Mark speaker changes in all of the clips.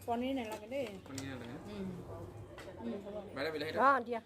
Speaker 1: Poni này là cái đấy.
Speaker 2: Mày đã bị lấy
Speaker 1: đó. Đó dia.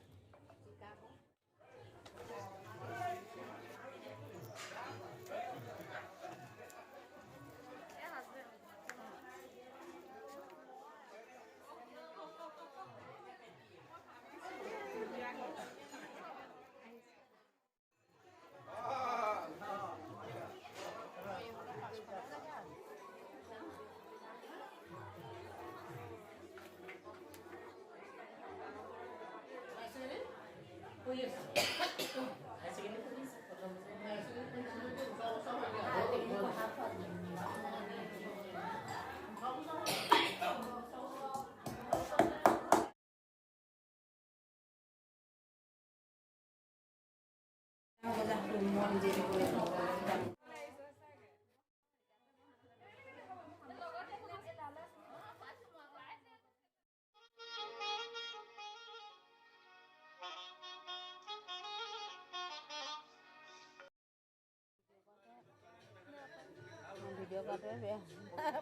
Speaker 1: Video कर रहे हैं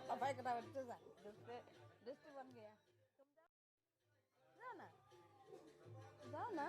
Speaker 1: पापा के नाम से दूसरे बन गया जाओ ना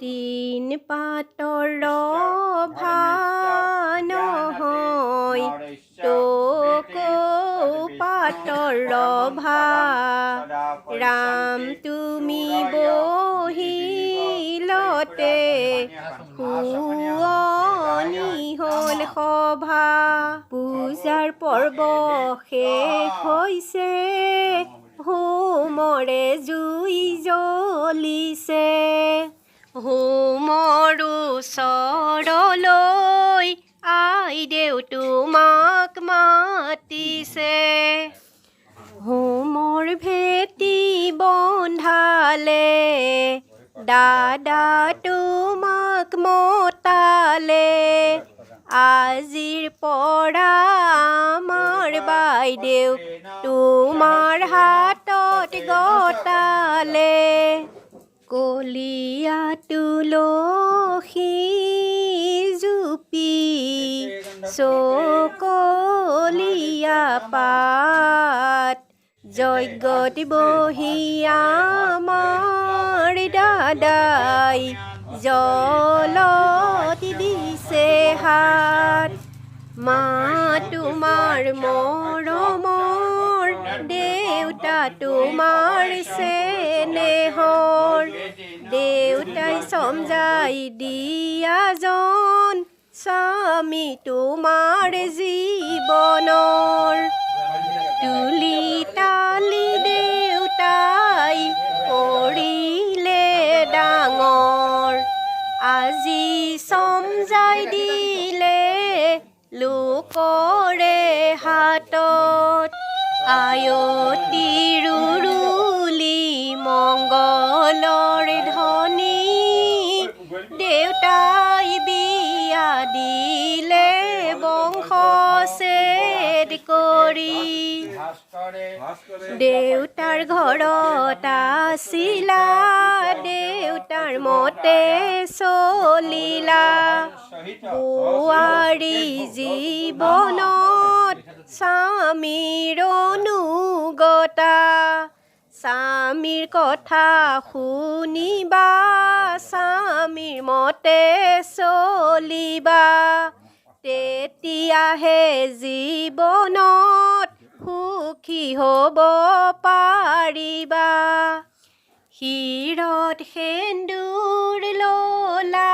Speaker 1: तीन पातर भान হয় তোকো পাতৰ ভা ৰাম তুমি বহিলতে শুৱনি হ'ল সভা পূজাৰ পৰ্ব শেষ হৈছে হোমৰে জুই জ্বলিছে হোমৰ ওচৰলৈ আইদেউ তোমাক মাতিছে হোমৰ ভেটি বন্ধালে দাদা তোমাক মতালে আজিৰ পৰা আমাৰ বাইদেউ তোমাৰ হাতত গতালে কলিয়া তুলসী জুপি চকলীয়া পাত যজ্ঞত বহি আমাৰ দাদাই জলতি দিছে হাত মা তোমাৰ মৰমৰ দেউতা তোমাৰ চেনেহৰ দেউতাই সমজাই দিয়াজন স্বামী তোমাৰ জীৱনৰ তুলি তালি দেউতাই কৰিলে ডাঙৰ আজি সমজাই দিলে লোকৰে হাতত আয়তি ৰুলি মংগলৰ ধ্বনি দেউতাই বিয়া দিলে
Speaker 2: দেউতাৰ ঘৰত আছিলা দেউতাৰ মতে চলিলা বোৱাৰী জীৱনত স্বামীৰ অনুগতা স্বামীৰ কথা শুনিবা স্বামীৰ মতে চলিবা তেতিয়াহে জীৱনত সুখী হ'ব পাৰিবা শিৰত সেন্দুৰ ললা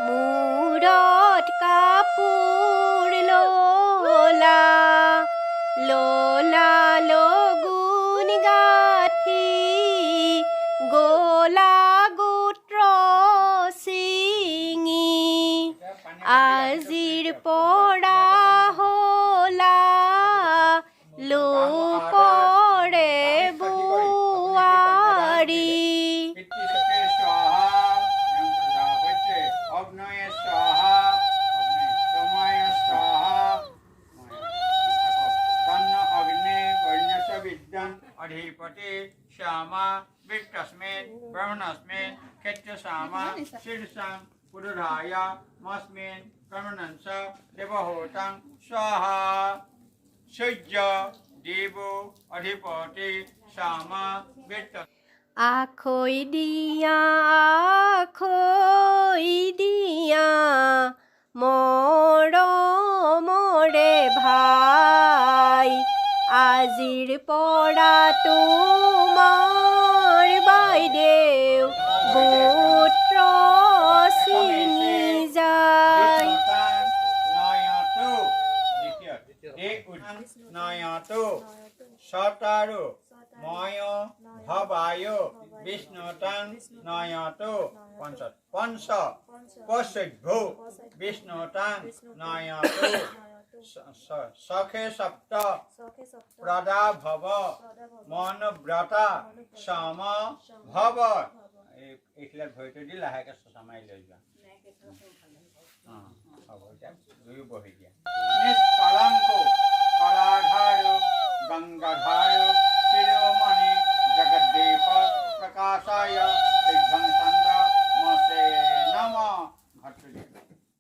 Speaker 2: মূৰত কাপোৰ ললা ললা লগুণ গাঠি গলা গোত্ৰ চিঙি আজিৰ পৰা হলা লোকৰে বোৱাৰী
Speaker 3: अधिपति श्यामा वित्तस्मिन् ब्रह्मणस्मिन् क्षेत्रसामा शीर्षां पुरुधाया मस्मिन् ब्रह्मणंस देवहोतां स्वाहा सূৰ্য দেৱ অধিপতি শ্যামা বিত্ত
Speaker 2: আখৈ দিয়া মৰমৰে ভাই আজিৰ পৰা তোমাৰ বাইদেউ গোত্ৰ চিঙি যায়
Speaker 3: নয়তো সতাৰো ময় ভবায়ো বিষ্ণুতাং নয়তো পঞ্চ পশভ্যো বিষ্ণুতাং নয়তো সখে সপ্ত প্ৰদা ভৱ মনব্ৰতা সম ভৱ এইবিলাক ভৰিটো দি লাহেকৈ চমাই লৈ যোৱা হ'ব এতিয়া দুয়ো বহি দিয়া নিষ্কলংক কলাধাৰো গংগাধাৰো শিৰোমণি জগদ্দীপ প্ৰকাশায় সিদ্ধং ছন্দ মছে নমঃ